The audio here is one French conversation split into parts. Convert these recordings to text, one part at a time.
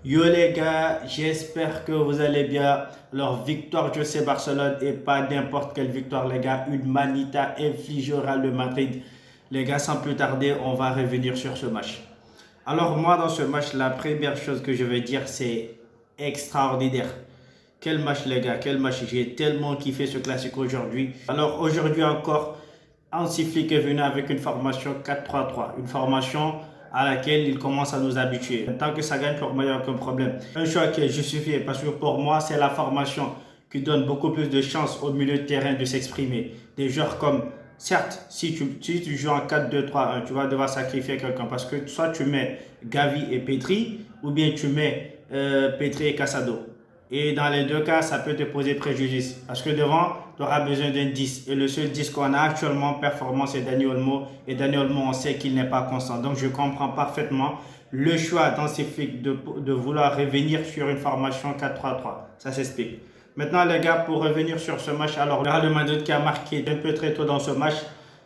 Yo les gars, j'espère que vous allez bien. Alors victoire du FC Barcelone et pas n'importe quelle victoire les gars, une manita infligée au Real de Madrid. Les gars, sans plus tarder, on va revenir sur ce match. Alors moi dans ce match, la première chose que je vais dire c'est extraordinaire. Quel match les gars, quel match. J'ai tellement kiffé ce classique aujourd'hui. Alors aujourd'hui encore, Hansi Flick est venu avec une formation 4-3-3. Une formation à laquelle il commence à nous habituer. Tant que ça gagne pour moi, il n'y a aucun problème. Un choix qui est justifié parce que pour moi, c'est la formation qui donne beaucoup plus de chances au milieu de terrain de s'exprimer. Des joueurs comme, certes, si tu joues en 4-2-3-1, tu vas devoir sacrifier quelqu'un parce que soit tu mets Gavi et Petri ou bien tu mets Petri et Casado. Et dans les deux cas, ça peut te poser préjudice. Parce que devant, tu auras besoin d'un 10. Et le seul 10 qu'on a actuellement performant, c'est Dani Olmo. Et Dani Olmo, on sait qu'il n'est pas constant. Donc, je comprends parfaitement le choix dans ces flics de vouloir revenir sur une formation 4-3-3. Ça s'explique. Maintenant, les gars, pour revenir sur ce match, alors, le Real de Madrid qui a marqué un peu très tôt dans ce match,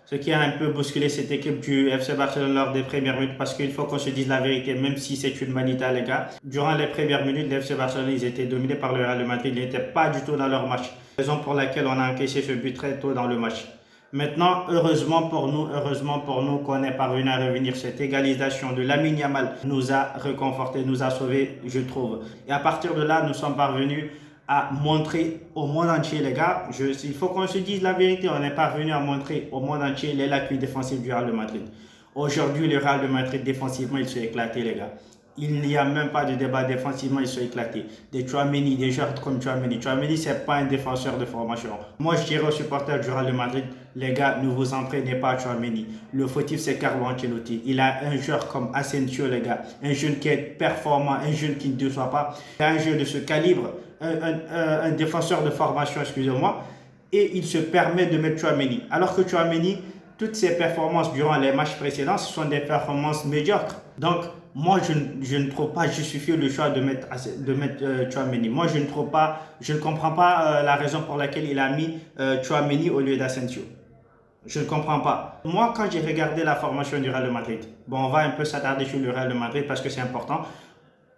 ce qui a un peu bousculé cette équipe du FC Barcelone lors des premières minutes, parce qu'il faut qu'on se dise la vérité, même si c'est une manita, les gars. Durant les premières minutes, le FC Barcelone, ils étaient dominés par le Real de Madrid, ils n'étaient pas du tout dans leur match. Raison pour laquelle on a encaissé ce but très tôt dans le match. Maintenant, heureusement pour nous qu'on est parvenu à revenir. Cette égalisation de Lamine Yamal nous a réconfortés, nous a sauvés, je trouve. Et à partir de là, nous sommes parvenus à montrer au monde entier, les gars, il faut qu'on se dise la vérité, on est parvenu à montrer au monde entier les lacunes défensives du Real de Madrid. Aujourd'hui, le Real de Madrid, défensivement, il s'est éclaté, les gars. Il n'y a même pas de débat défensivement, ils sont éclatés. Des Tchouaméni, des joueurs comme Tchouaméni. Tchouaméni, ce n'est pas un défenseur de formation. Moi, je dirais aux supporters du Real de Madrid, les gars, ne vous entraînez pas à Tchouaméni. Le fautif, c'est Carlo Ancelotti. Il a un joueur comme Asensio, les gars. Un jeune qui est performant, un jeune qui ne déçoit pas. Il a un jeu de ce calibre, un défenseur de formation, excusez-moi. Et il se permet de mettre Tchouaméni. Alors que Tchouaméni, toutes ses performances durant les matchs précédents, ce sont des performances médiocres. Donc, moi, je ne trouve pas justifié le choix de mettre Tchouaméni. Moi, je ne comprends pas la raison pour laquelle il a mis Tchouaméni au lieu d'Asensio. Je ne comprends pas. Moi, quand j'ai regardé la formation du Real de Madrid, bon, on va un peu s'attarder sur le Real de Madrid parce que c'est important.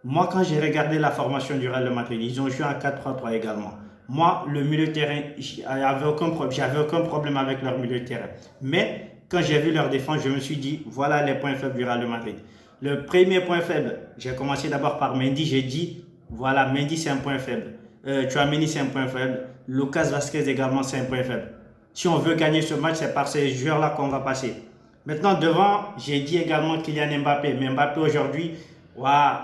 Moi, quand j'ai regardé la formation du Real de Madrid, ils ont joué en 4-3-3 également. Moi, le milieu de terrain, j'avais aucun problème avec leur milieu de terrain. Mais quand j'ai vu leur défense, je me suis dit, voilà les points faibles du Real de Madrid. Le premier point faible, j'ai commencé d'abord par Mendy. J'ai dit, voilà, Mendy c'est un point faible. Tchouaméni c'est un point faible. Lucas Vazquez également c'est un point faible. Si on veut gagner ce match, c'est par ces joueurs-là qu'on va passer. Maintenant, devant, j'ai dit également Kylian Mbappé. Mais Mbappé aujourd'hui, waouh,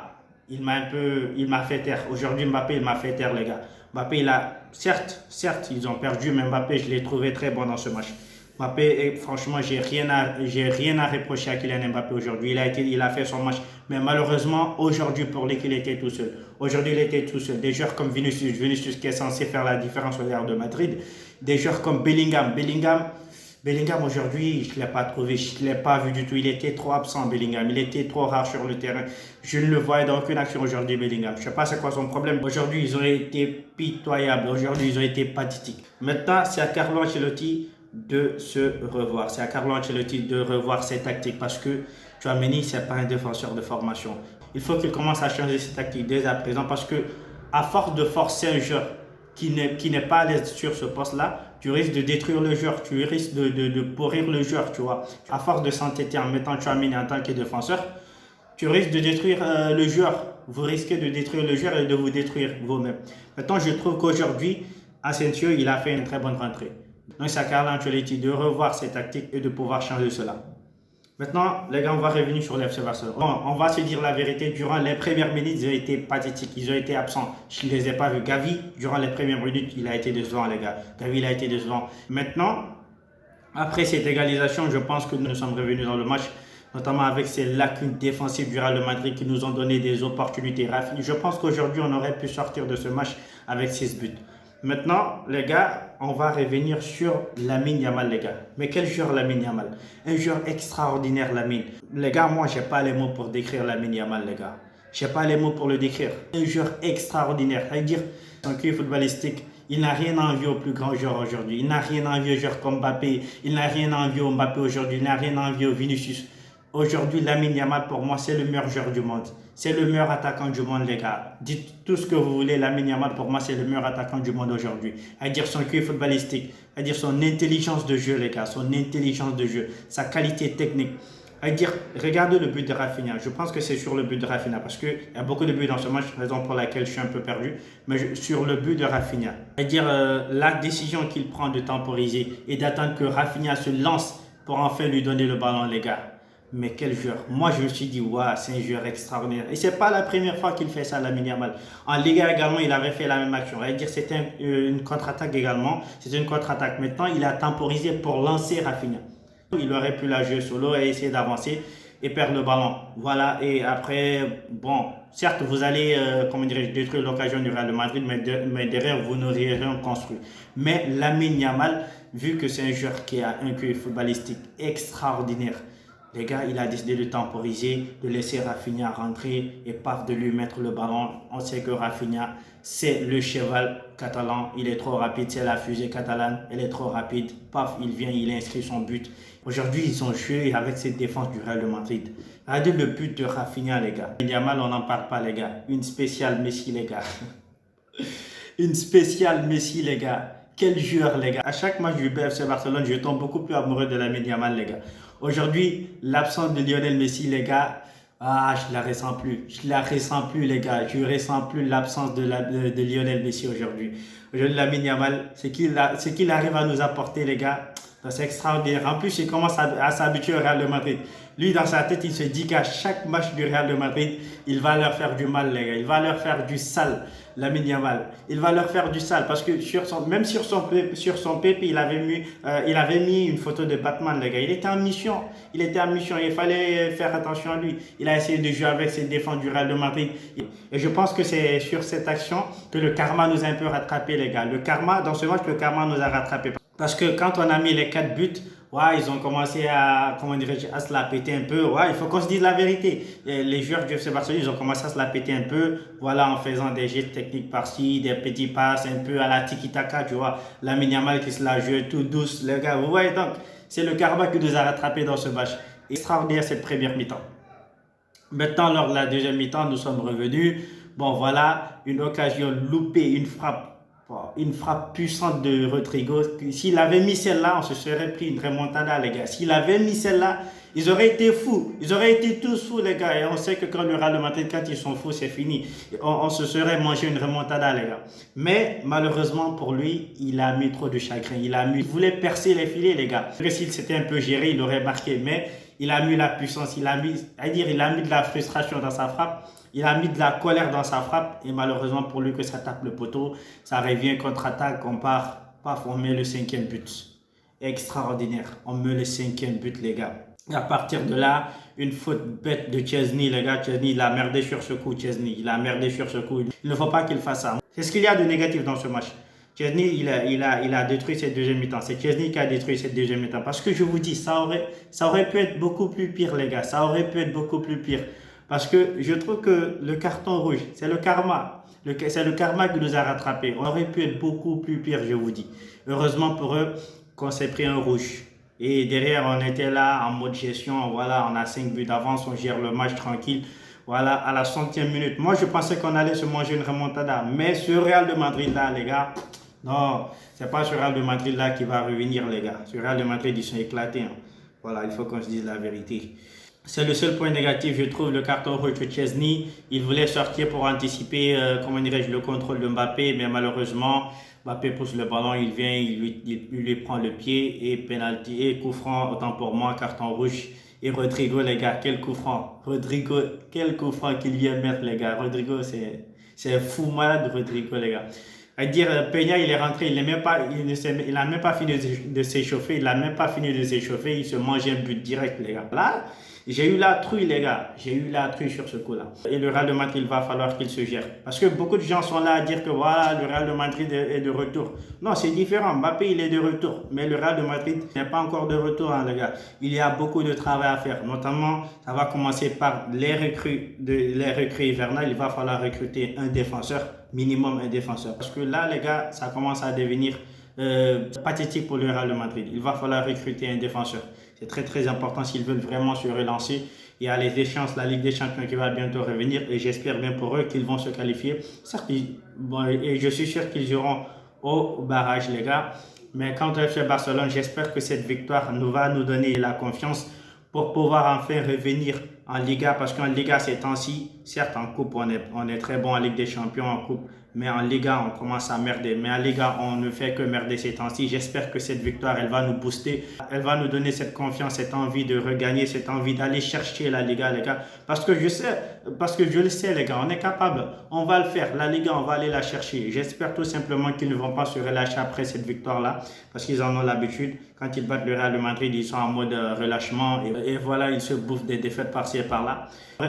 il m'a fait taire. Aujourd'hui, Mbappé, il m'a fait taire, les gars. Mbappé, certes, ils ont perdu, mais Mbappé, je l'ai trouvé très bon dans ce match. Mbappé, franchement, j'ai rien à reprocher à Kylian Mbappé aujourd'hui. Il a fait son match. Mais malheureusement, aujourd'hui, pour lui, il était tout seul. Aujourd'hui, il était tout seul. Des joueurs comme Vinicius qui est censé faire la différence au Real de Madrid. Des joueurs comme Bellingham aujourd'hui, je ne l'ai pas trouvé, je ne l'ai pas vu du tout. Il était trop absent, Bellingham. Il était trop rare sur le terrain. Je ne le voyais dans aucune action aujourd'hui, Bellingham. Je ne sais pas c'est quoi son problème. Aujourd'hui, ils ont été pitoyables. Aujourd'hui, ils ont été pathétiques. Maintenant, c'est à Carlo Ancelotti de se revoir. C'est à Carlo Ancelotti de revoir ses tactiques parce que Tchouaméni, ce n'est pas un défenseur de formation. Il faut qu'il commence à changer ses tactiques dès à présent parce que, à force de forcer un joueur qui n'est pas à l'aise sur ce poste-là, tu risques de détruire le joueur, tu risques de pourrir le joueur, tu vois. À force de s'entêter en mettant Tchouaméni en tant que défenseur, tu risques de détruire le joueur. Vous risquez de détruire le joueur et de vous détruire vous-même. Maintenant, je trouve qu'aujourd'hui, Asensio, il a fait une très bonne rentrée. Donc, c'est à Carlo Ancelotti de revoir ses tactiques et de pouvoir changer cela. Maintenant, les gars, on va revenir sur l'FC Barcelone. Bon, on va se dire la vérité. Durant les premières minutes, ils ont été pathétiques. Ils ont été absents. Je ne les ai pas vus. Gavi, durant les premières minutes, il a été décevant, les gars. Gavi, il a été décevant. Maintenant, après cette égalisation, je pense que nous sommes revenus dans le match, notamment avec ces lacunes défensives du Real de Madrid qui nous ont donné des opportunités. Je pense qu'aujourd'hui, on aurait pu sortir de ce match avec 6 buts. Maintenant, les gars, on va revenir sur Lamine Yamal, les gars. Mais quel joueur Lamine Yamal? Un joueur extraordinaire, Lamine. Les gars, moi, je n'ai pas les mots pour décrire Lamine Yamal, les gars. Je n'ai pas les mots pour le décrire. Un joueur extraordinaire. C'est-à-dire, son QI footballistique, il n'a rien à envier aux plus grands joueurs aujourd'hui. Il n'a rien à envier aux joueurs comme Mbappé. Il n'a rien à envier au Mbappé aujourd'hui. Il n'a rien à envier au Vinicius. Aujourd'hui, Lamine Yamal, pour moi, c'est le meilleur joueur du monde. C'est le meilleur attaquant du monde, les gars. Dites tout ce que vous voulez, Lamine Yamal, pour moi, c'est le meilleur attaquant du monde aujourd'hui. À dire son QI footballistique, à dire son intelligence de jeu, les gars, son intelligence de jeu, sa qualité technique. À dire, regardez le but de Rafinha. Je pense que c'est sur le but de Rafinha parce qu'il y a beaucoup de buts dans ce match, raison pour laquelle je suis un peu perdu. Mais sur le but de Rafinha, à dire la décision qu'il prend de temporiser et d'attendre que Rafinha se lance pour enfin lui donner le ballon, les gars. Mais quel joueur! Moi, je me suis dit, waouh, c'est un joueur extraordinaire. Et c'est pas la première fois qu'il fait ça, Lamine Yamal. En Liga également, il avait fait la même action. C'est-à-dire, c'était une contre-attaque également. C'était une contre-attaque. Maintenant, il a temporisé pour lancer Rafinha. Il aurait pu la jouer solo et essayer d'avancer et perdre le ballon. Voilà, et après, bon, certes, vous allez, comment dirais-je, détruire l'occasion du Real de Madrid, mais derrière, vous n'aurez rien construit. Mais Lamine Yamal, vu que c'est un joueur qui a un QI footballistique extraordinaire, les gars, il a décidé de temporiser, de laisser Rafinha rentrer et paf, de lui mettre le ballon. On sait que Rafinha, c'est le cheval catalan. Il est trop rapide, c'est la fusée catalane. Elle est trop rapide. Paf, il vient, il inscrit son but. Aujourd'hui, ils ont joué avec cette défense du Real de Madrid. Regardez le but de Rafinha, les gars. Yamal, on n'en parle pas, les gars. Une spéciale Messi, les gars. Une spéciale Messi, les gars. Quel joueur, les gars. À chaque match du BFC Barcelone, je tombe beaucoup plus amoureux de Lamine Yamal, les gars. Aujourd'hui, l'absence de Lionel Messi, les gars, je la ressens plus. Je la ressens plus, les gars. Je ressens plus l'absence de Lionel Messi aujourd'hui. Aujourd'hui, Lamine Yamal, ce qu'il arrive à nous apporter, les gars, c'est extraordinaire. En plus, il commence à s'habituer au Real de Madrid. Lui, dans sa tête, il se dit qu'à chaque match du Real de Madrid, il va leur faire du mal, les gars. Il va leur faire du sale, Lamine Yamal. Il va leur faire du sale parce que même sur son PP, il avait mis une photo de Batman, les gars. Il était en mission. Il était en mission. Il fallait faire attention à lui. Il a essayé de jouer avec ses défenses du Real de Madrid. Et je pense que c'est sur cette action que le karma nous a un peu rattrapés, les gars. Dans ce match, le karma nous a rattrapés. Parce que quand on a mis les 4 buts, ouais, ils ont commencé à se la péter un peu. Ouais, il faut qu'on se dise la vérité. Et les joueurs du FC Barcelone, ils ont commencé à se la péter un peu. Voilà, en faisant des gestes techniques par-ci, des petits passes un peu à la tiki-taka, tu vois. Lamine Yamal qui se la joue tout douce, les gars. Vous voyez donc, c'est le karma qui nous a rattrapés dans ce match. Extraordinaire cette première mi-temps. Maintenant, lors de la deuxième mi-temps, nous sommes revenus. Bon, voilà, une occasion loupée, une frappe puissante de Rodrigo. S'il avait mis celle-là, on se serait pris une remontada, les gars. S'il avait mis celle-là, ils auraient été fous. Ils auraient été tous fous, les gars. Et on sait que quand le Real de Madrid, quand ils sont fous, c'est fini. On se serait mangé une remontada, les gars. Mais malheureusement pour lui, il a mis trop de chagrin. Il voulait percer les filets, les gars. Parce que s'il s'était un peu géré, il aurait marqué. Mais il a mis la puissance, il a mis de la frustration dans sa frappe. Il a mis de la colère dans sa frappe et malheureusement pour lui que ça tape le poteau, ça revient contre-attaque, on part, paf, on met le 5e but. Extraordinaire, on met le 5e but, les gars. Et à partir de là, une faute bête de Chesney, les gars. Chesney, il a merdé sur ce coup, Il ne faut pas qu'il fasse ça. C'est ce qu'il y a de négatif dans ce match. Chesney, il a détruit cette deuxième mi-temps. C'est Chesney qui a détruit cette deuxième mi-temps. Parce que je vous dis, ça aurait pu être beaucoup plus pire, les gars. Ça aurait pu être beaucoup plus pire. Parce que je trouve que le carton rouge, c'est le karma. C'est le karma qui nous a rattrapés. On aurait pu être beaucoup plus pire, je vous dis. Heureusement pour eux qu'on s'est pris un rouge. Et derrière, on était là en mode gestion. Voilà, on a 5 buts d'avance, on gère le match tranquille. Voilà, à la 100e minute. Moi, je pensais qu'on allait se manger une remontada. Mais ce Real de Madrid là, les gars, non, c'est pas ce Real de Madrid là qui va revenir, les gars. Ce Real de Madrid, ils sont éclatés. Hein. Voilà, il faut qu'on se dise la vérité. C'est le seul point négatif, je trouve, le carton rouge de Chesney. Il voulait sortir pour anticiper, le contrôle de Mbappé, mais malheureusement, Mbappé pousse le ballon, il vient, il lui prend le pied et penalty et coup franc, autant pour moi, carton rouge. Et Rodrigo, les gars, quel coup franc. Rodrigo, quel coup franc qu'il vient mettre, les gars. Rodrigo, c'est fou malade, Rodrigo, les gars. À dire, Peña, il est rentré, il n'a même pas fini de s'échauffer, il se mange un but direct, les gars. Là, j'ai eu la trouille, les gars. J'ai eu la trouille sur ce coup-là. Et le Real de Madrid, il va falloir qu'il se gère. Parce que beaucoup de gens sont là à dire que voilà, le Real de Madrid est de retour. Non, c'est différent. Mbappé, il est de retour. Mais le Real de Madrid n'est pas encore de retour, hein, les gars. Il y a beaucoup de travail à faire. Notamment, ça va commencer par les recrues hivernales. Il va falloir recruter un défenseur, minimum un défenseur. Parce que là, les gars, ça commence à devenir pathétique pour le Real de Madrid. Il va falloir recruter un défenseur. C'est très très important s'ils veulent vraiment se relancer. Il y a les échéances, la Ligue des Champions qui va bientôt revenir et j'espère bien pour eux qu'ils vont se qualifier. Certes, bon, et je suis sûr qu'ils iront au barrage, les gars. Mais quant au FC Barcelone, j'espère que cette victoire va nous donner la confiance pour pouvoir enfin revenir en Liga. Parce qu'en Liga, ces temps-ci, certes, en Coupe, on est très bon en Ligue des Champions, en Coupe. Mais en Liga, on commence à merder. Mais en Liga, on ne fait que merder ces temps-ci. J'espère que cette victoire, elle va nous booster. Elle va nous donner cette confiance, cette envie de regagner, cette envie d'aller chercher la Liga, les gars. Parce que je le sais, les gars, on est capable. On va le faire. La Liga, on va aller la chercher. J'espère tout simplement qu'ils ne vont pas se relâcher après cette victoire-là. Parce qu'ils en ont l'habitude. Quand ils battent le Real Madrid, ils sont en mode relâchement. Et voilà, ils se bouffent des défaites par-ci et par-là.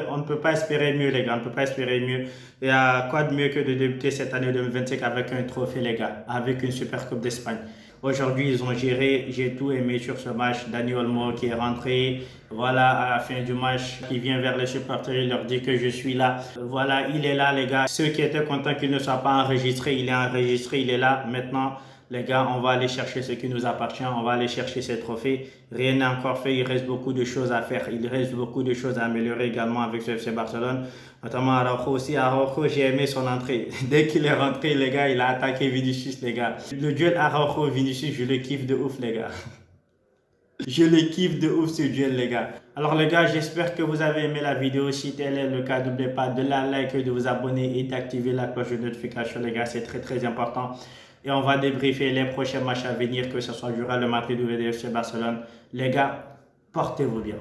On ne peut pas espérer mieux, les gars. On ne peut pas espérer mieux. Il y a quoi de mieux que de débuter cette année 2025 avec un trophée, les gars, avec une Super Coupe d'Espagne. Aujourd'hui, ils ont géré, j'ai tout aimé sur ce match. Dani Olmo qui est rentré, voilà, à la fin du match, qui vient vers les supporters, il leur dit que je suis là. Voilà, il est là, les gars. Ceux qui étaient contents qu'il ne soit pas enregistré, il est enregistré, il est là. Maintenant, les gars, on va aller chercher ce qui nous appartient, on va aller chercher ces trophées. Rien n'est encore fait, il reste beaucoup de choses à faire. Il reste beaucoup de choses à améliorer également avec ce FC Barcelone. Notamment Araujo aussi. Araujo, j'ai aimé son entrée. Dès qu'il est rentré, les gars, il a attaqué Vinicius, les gars. Le duel Araujo-Vinicius, je le kiffe de ouf, les gars. Je le kiffe de ouf ce duel, les gars. Alors les gars, j'espère que vous avez aimé la vidéo. Si tel est le cas, n'oubliez pas de la liker, de vous abonner et d'activer la cloche de notification, les gars. C'est très très important. Et on va débriefer les prochains matchs à venir, que ce soit du Real Madrid ou du FC Barcelone. Les gars, portez-vous bien.